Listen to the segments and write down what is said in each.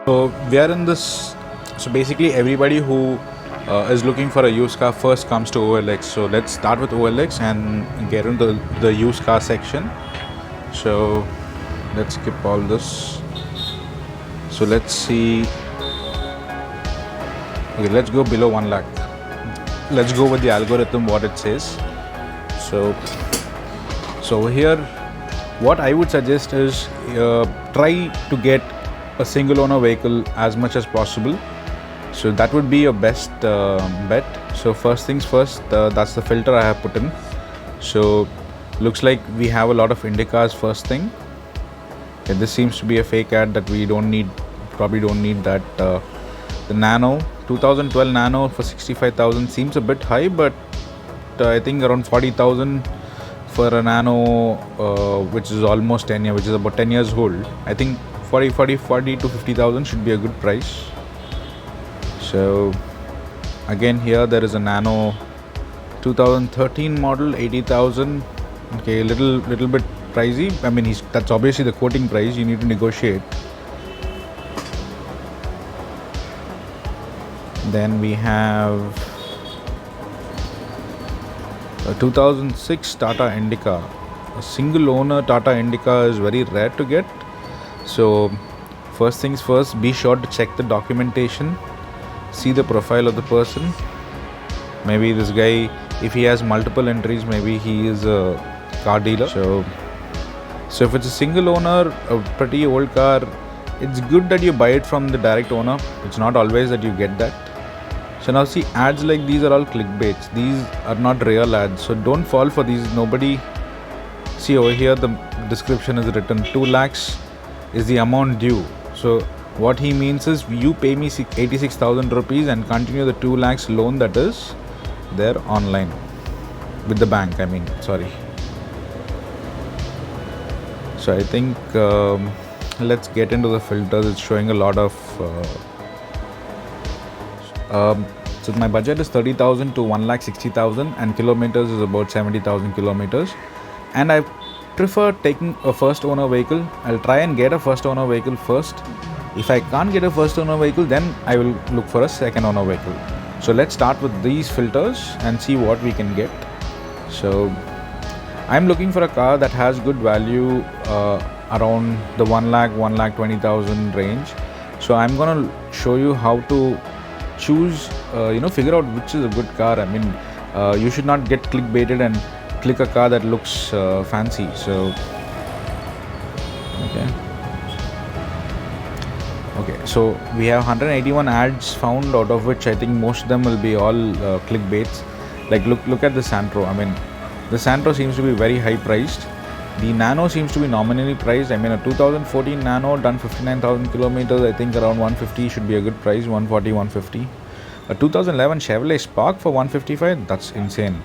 So we are in this. So basically, everybody who is looking for a used car first comes to OLX. So let's start with OLX and get into the used car section. So let's skip all this. So let's see. Okay, let's go below 1 lakh. Let's go with the algorithm what it says. So over here, what I would suggest is try to get a single owner vehicle as much as possible. So that would be your best bet. So first things first, that's the filter I have put in. So looks like we have a lot of UniqCarz first thing. Okay, this seems to be a fake ad that we don't need, probably don't need that. The Nano 2012 Nano for 65,000 seems a bit high, but I think around 40,000 for a Nano, which is almost 10 years, which is about 10 years old. I think 40 to 50,000 should be a good price. So again, here there is a Nano 2013 model, 80,000. Okay, little bit pricey. I mean, that's obviously the quoting price. You need to negotiate. Then we have a 2006 Tata Indica. A single owner Tata Indica is very rare to get. So first things first, be sure to check the documentation, see the profile of the person. Maybe this guy, if he has multiple entries, maybe he is a car dealer. So if it's a single owner, a pretty old car, it's good that you buy it from the direct owner. It's not always that you get that. So now see, ads like these are all clickbaits. These are not real ads. So don't fall for these. Nobody, see over here the description is written 2 lakhs is the amount due. So what he means is you pay me 86,000 rupees and continue the 2 lakhs loan that is there online with the bank. I mean, sorry. So I think let's get into the filters. It's showing a lot of so my budget is 30,000 to 1,60,000 and kilometers is about 70,000 kilometers, and I prefer taking a first owner vehicle. I'll try and get a first owner vehicle first. If I can't get a first owner vehicle, then I will look for a second owner vehicle. So let's start with these filters and see what we can get. So I'm looking for a car that has good value around the 1,20,000 range. So I'm gonna show you how to choose, figure out which is a good car. I mean, you should not get clickbaited and click a car that looks fancy. So okay, so we have 181 ads found, out of which I think most of them will be all clickbaits. Like look at the Santro. I mean, the Santro seems to be very high priced. The Nano seems to be nominally priced. I mean, a 2014 Nano done 59,000 kilometers, I think around 150 should be a good price, 140, 150. A 2011 Chevrolet Spark for 155, that's insane.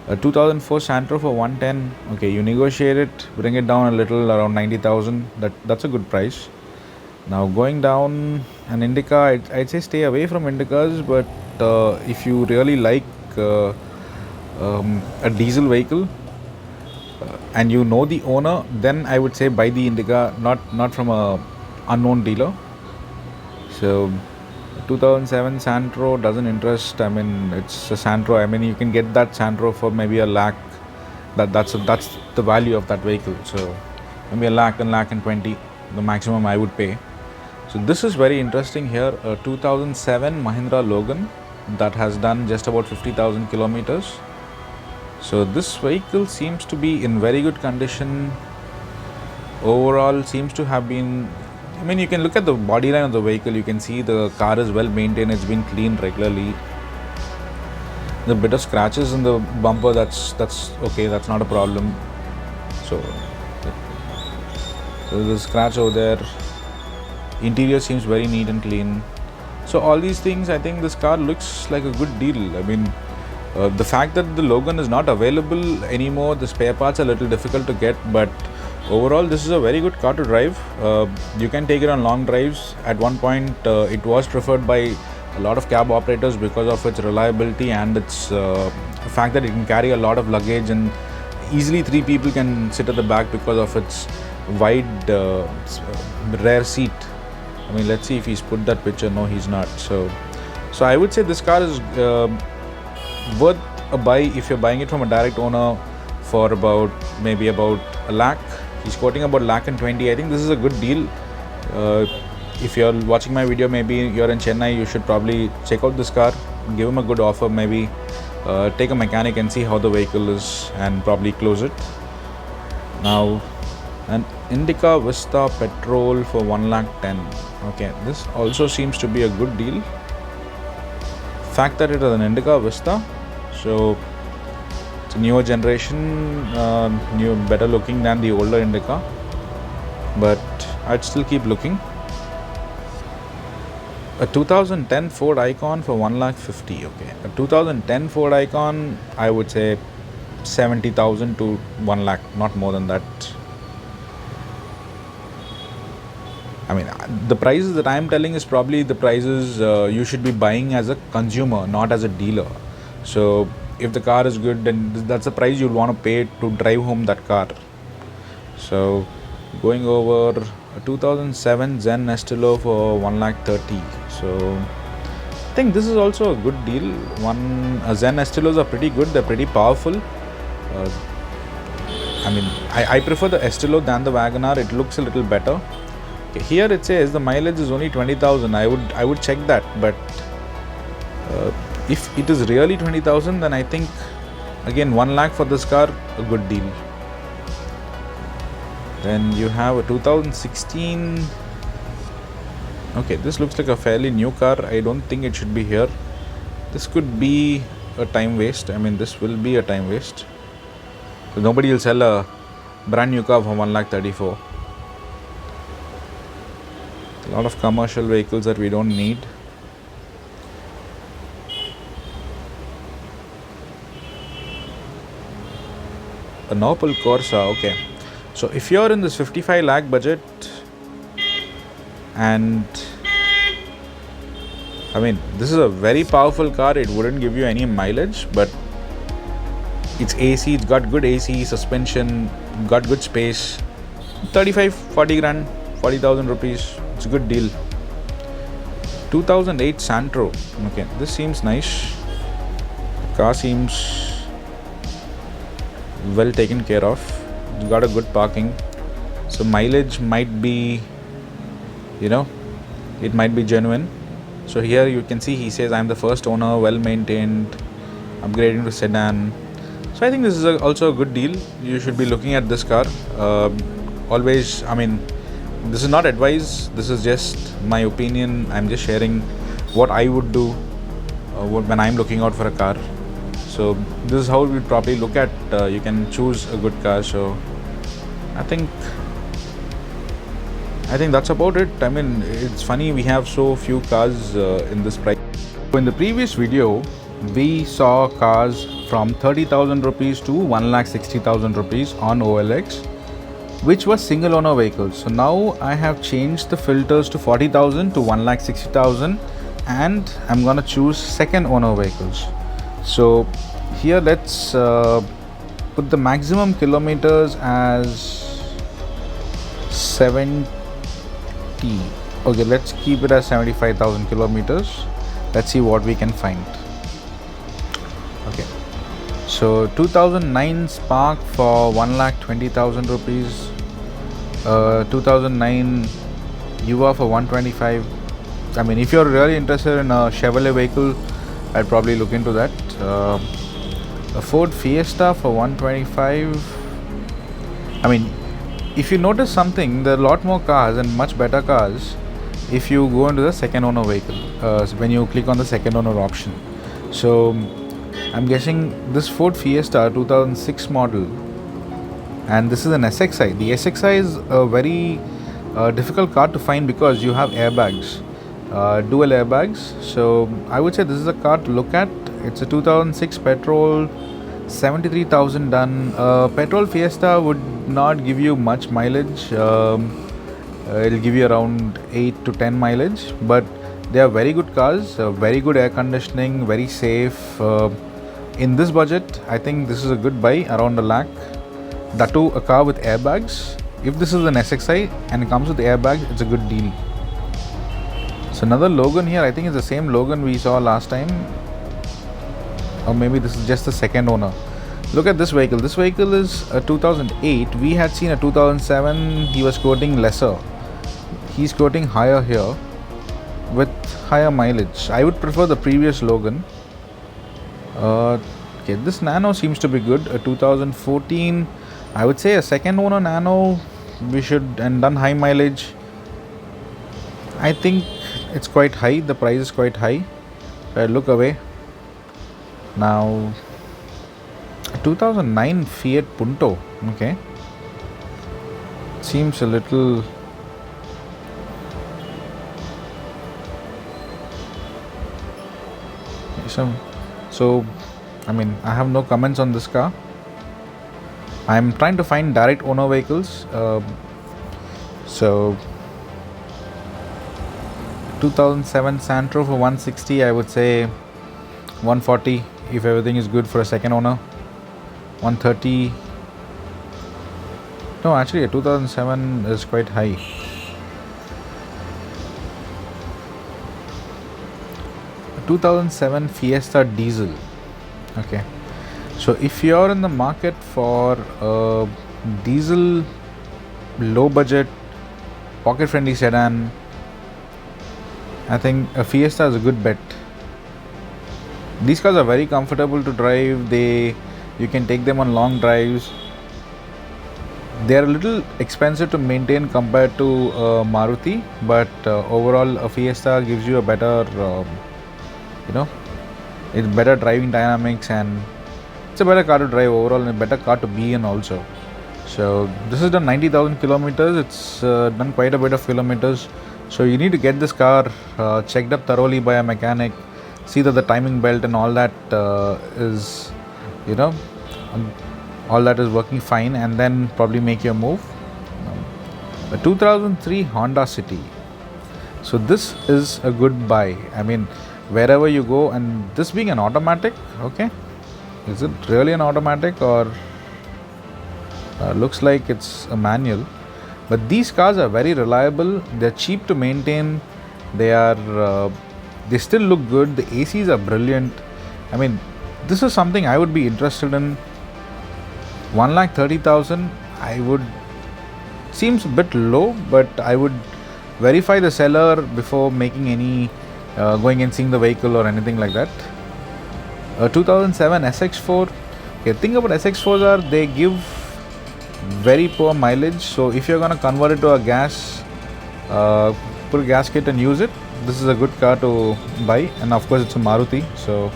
A 2004 Santro for 110, okay, you negotiate it, bring it down a little, around 90,000, that's a good price. Now going down, an Indica, I'd say stay away from Indicas, but if you really like a diesel vehicle, and you know the owner, then I would say buy the Indica, not from a unknown dealer. So 2007 Santro doesn't interest. I mean, it's a Santro. I mean, you can get that Santro for maybe a lakh. That's the value of that vehicle. So maybe a lakh and 20, the maximum I would pay. So this is very interesting here. A 2007 Mahindra Logan that has done just about 50,000 kilometers. So this vehicle seems to be in very good condition. Overall seems to have been, I mean, you can look at the body line of the vehicle, you can see the car is well maintained, it's been cleaned regularly. The bit of scratches in the bumper, that's okay, that's not a problem. So there's a scratch over there. Interior seems very neat and clean. So all these things, I think this car looks like a good deal. I mean, the fact that the Logan is not available anymore, the spare parts are a little difficult to get, but overall this is a very good car to drive. You can take it on long drives. At one point it was preferred by a lot of cab operators because of its reliability and its fact that it can carry a lot of luggage, and easily 3 people can sit at the back because of its wide rear seat. I mean, let's see if he's put that picture. No, he's not. So I would say this car is worth a buy if you're buying it from a direct owner for maybe about a lakh. He's quoting about lakh and 20. I think this is a good deal. If you're watching my video, maybe you're in Chennai, you should probably check out this car, give him a good offer, maybe take a mechanic and see how the vehicle is and probably close it. Now, an Indica Vista petrol for 1,10,000. Okay, this also seems to be a good deal. Fact that it is an Indica Vista, so it's a newer generation, better looking than the older Indica, but I'd still keep looking. A 2010 Ford Icon for 1,50,000. Okay, a 2010 Ford Icon, I would say 70,000 to 1 lakh, not more than that. I mean, the prices that I am telling is probably the prices you should be buying as a consumer, not as a dealer. So if the car is good, then that's the price you'll want to pay to drive home that car. So going over a 2007 Zen Estilo for 1,30,000. So I think this is also a good deal. Zen Estilos are pretty good. They're pretty powerful. I mean, I prefer the Estilo than the Wagoner. It looks a little better. Okay, here it says the mileage is only 20,000. I would check that, but if it is really 20,000, then I think again 1 lakh for this car, a good deal. Then you have a 2016. Okay, this looks like a fairly new car. I don't think it should be here. This could be a time waste. I mean, this will be a time waste. So nobody will sell a brand new car for 1,34,000. A lot of commercial vehicles that we don't need. An Opel Corsa. Okay, so if you're in this 55 lakh budget, and I mean, this is a very powerful car. It wouldn't give you any mileage, but it's AC, it's got good AC, suspension, got good space. 35-40 grand, 40,000 rupees, it's a good deal. 2008 Santro. Okay, this seems nice. Car seems well taken care of. It's got a good parking, so mileage might be, it might be genuine. So here you can see he says I'm the first owner, well maintained, upgrading to sedan. So I think this is also a good deal. You should be looking at this car. Always, I mean, this is not advice, this is just my opinion. I'm just sharing what I would do when I'm looking out for a car. So this is how we probably look at, you can choose a good car. So I think that's about it. I mean, it's funny we have so few cars in this price. So in the previous video, we saw cars from 30,000 rupees to 1,60,000 rupees on OLX, which was single owner vehicles. So now I have changed the filters to 40,000 to 1,60,000, and I'm gonna choose second owner vehicles. So here let's put the maximum kilometers as 70. Okay, let's keep it as 75,000 kilometers. Let's see what we can find. Okay, so 2009 Spark for 1,20,000 rupees. 2009 Yuva for 125. I mean, if you're really interested in a Chevrolet vehicle, I'd probably look into that. A Ford Fiesta for 125. I mean, if you notice something, there are a lot more cars and much better cars if you go into the second owner vehicle, when you click on the second owner option. So I'm guessing this Ford Fiesta 2006 model, and this is an SXI. The SXI is a very difficult car to find because you have airbags, dual airbags. So I would say this is a car to look at. It's a 2006 petrol, 73,000 done. Petrol Fiesta would not give you much mileage. It'll give you around 8 to 10 mileage, but they are very good cars, very good air conditioning, very safe. In this budget, I think this is a good buy, around a lakh. That too, a car with airbags. If this is an SXI and it comes with airbags, it's a good deal. So another Logan here. I think it's the same Logan we saw last time, or maybe this is just the second owner. Look at this vehicle. This vehicle is a 2008. We had seen a 2007. He was quoting lesser. He's quoting higher here with higher mileage. I would prefer the previous Logan. Okay, this Nano seems to be good. A 2014. I would say a second owner Nano. We should, and done high mileage. I think it's quite high. The price is quite high. If I look away now, 2009 Fiat Punto. Okay, seems a little. So I mean, I have no comments on this car. I'm trying to find direct owner vehicles. So 2007 Santro for 160, I would say 140 if everything is good for a second owner. 130. No, actually a 2007 is quite high. A 2007 Fiesta diesel. Okay, so if you're in the market for a diesel low budget pocket friendly sedan, I think a Fiesta is a good bet. These cars are very comfortable to drive. You can take them on long drives. They are a little expensive to maintain compared to Maruti, but overall a Fiesta gives you a better it's better driving dynamics, and it's a better car to drive overall and a better car to be in also. So this is done 90,000 kilometers. It's done quite a bit of kilometers. So you need to get this car checked up thoroughly by a mechanic, see that the timing belt and all that is all that is working fine, and then probably make your move. A 2003 Honda City. So this is a good buy. I mean, wherever you go, and this being an automatic, okay, is it really an automatic, or looks like it's a manual? But these cars are very reliable. They're cheap to maintain. They still look good. The ACs are brilliant. I mean, this is something I would be interested in. 1,30,000 I would, seems a bit low, but I would verify the seller before making any going and seeing the vehicle or anything like that. 2007 SX4. Okay, thing about SX4s are they give very poor mileage. So if you're gonna convert it to a gas, put a gas kit and use it, this is a good car to buy. And of course, it's a Maruti, so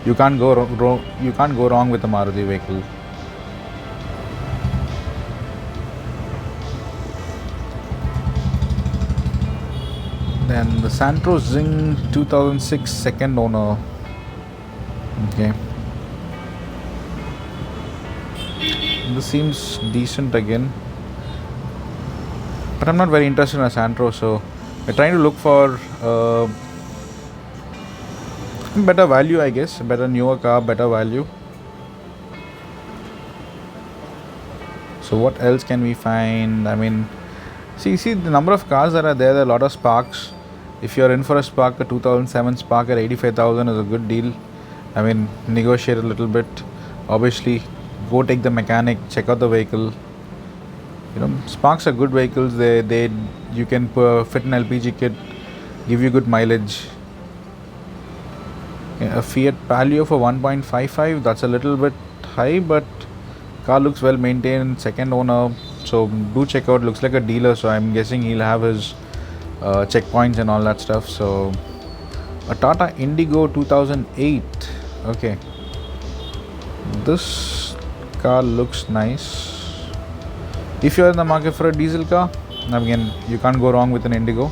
you can't go wrong with a Maruti vehicle. Then the Santro Zing 2006 second owner. Okay, this seems decent again, but I'm not very interested in a Santro, so we're trying to look for better value, I guess, better newer car, better value. So what else can we find? I mean, see the number of cars that are there. There are a lot of Sparks. If you're in for a Spark, a 2007 Spark at 85,000 is a good deal. I mean, negotiate a little bit. Obviously, go take the mechanic, check out the vehicle. Sparks are good vehicles. You can fit an LPG kit, give you good mileage. A Fiat Palio for 1.55. That's a little bit high, but car looks well maintained. Second owner. So do check out. Looks like a dealer, so I'm guessing he'll have his checkpoints and all that stuff. So a Tata Indigo 2008. Okay, this car looks nice. If you're in the market for a diesel car, again, you can't go wrong with an Indigo.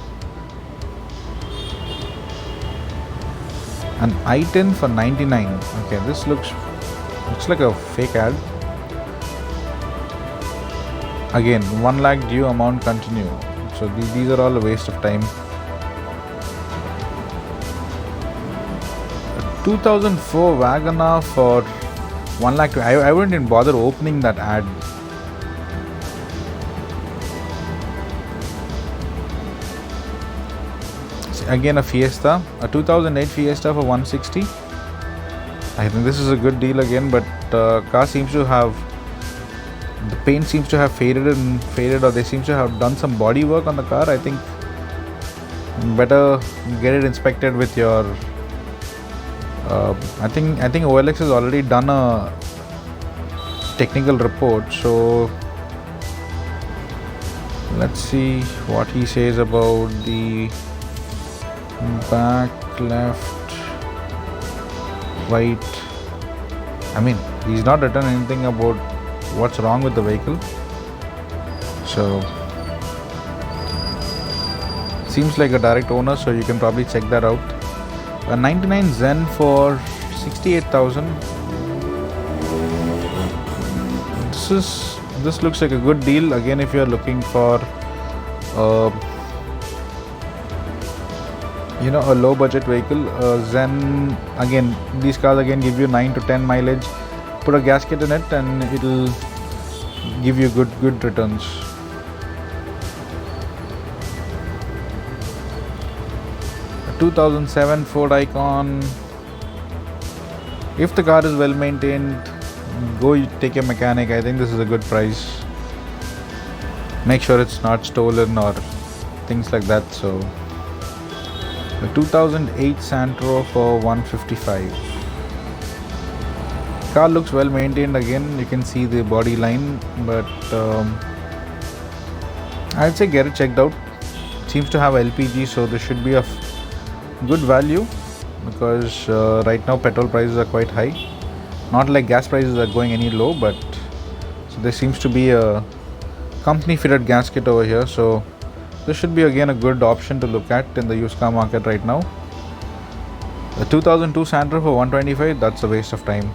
An i10 for 99. Okay, this looks like a fake ad. Again, 1 lakh due, amount continue. So these are all a waste of time. 2004 Wagoner for 1 lakh. I wouldn't even bother opening that ad. Again a Fiesta, a 2008 Fiesta for 160. I think this is a good deal again, but car seems to have, the paint seems to have faded, or they seem to have done some body work on the car. I think better get it inspected with your I think OLX has already done a technical report, so let's see what he says about the back, left, right. I mean, he's not written anything about what's wrong with the vehicle, so seems like a direct owner, so you can probably check that out. A 99 Zen for 68,000. This looks like a good deal again if you are looking for a low budget vehicle. Zen, again, these cars again give you 9 to 10 mileage. Put a gasket in it and it'll give you good returns. A 2007 Ford Icon. If the car is well maintained, go take a mechanic. I think this is a good price. Make sure it's not stolen or things like that. So the 2008 Santro for 155. Car looks well maintained again. You can see the body line, but I'd say get it checked out. Seems to have LPG, so this should be of good value, because right now petrol prices are quite high. Not like gas prices are going any low, but so there seems to be a company fitted gasket over here, so this should be again a good option to look at in the used car market right now. The 2002 Santro for 125, that's a waste of time.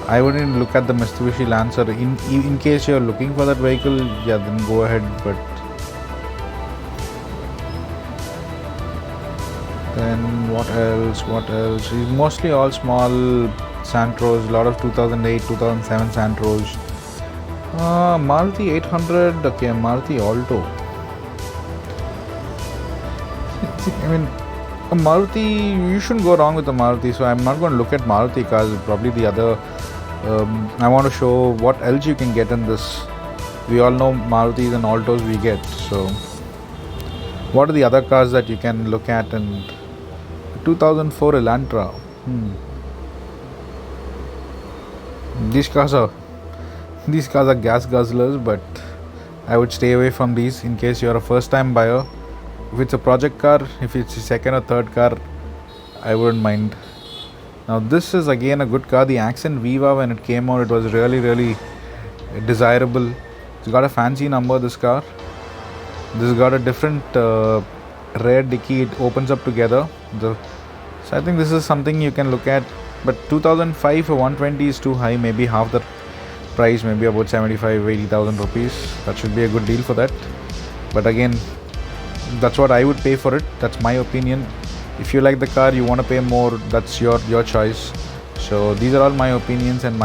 I wouldn't look at the Mitsubishi Lancer. In case you're looking for that vehicle, yeah, then go ahead, but then what else? It's mostly all small Santros, a lot of 2008, 2007 Santros. Maruti 800, okay, Maruti Alto. I mean, a Maruti, you shouldn't go wrong with a Maruti, so I'm not going to look at Maruti cars. Probably the other, I want to show what else you can get in this. We all know Marutis and Altos we get, so what are the other cars that you can look at? And 2004 Elantra. These cars are gas guzzlers, but I would stay away from these in case you're a first time buyer. If it's a project car, if it's a second or third car, I wouldn't mind. Now this is again a good car. The Accent Viva, when it came out, it was really desirable. It's got a fancy number, this car. This has got a different rear dicky. It opens up together. So I think this is something you can look at. But 2005 for 120 is too high. Maybe half the price, maybe about 75,000-80,000 rupees. That should be a good deal for that. But again, that's what I would pay for it. That's my opinion. If you like the car, you want to pay more, that's your choice. So these are all my opinions and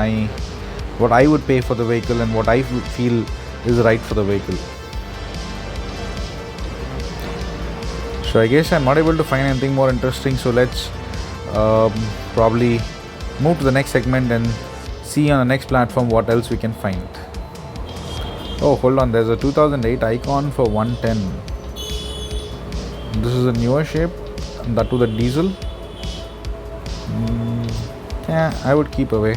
what I would pay for the vehicle and what I feel is right for the vehicle. So I guess I'm not able to find anything more interesting, so let's probably move to the next segment and see on the next platform what else we can find. Oh, hold on, there's a 2008 Icon for 110. This is a newer shape, and that to the diesel. Yeah, I would keep away.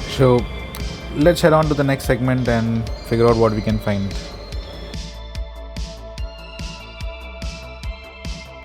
So let's head on to the next segment and figure out what we can find.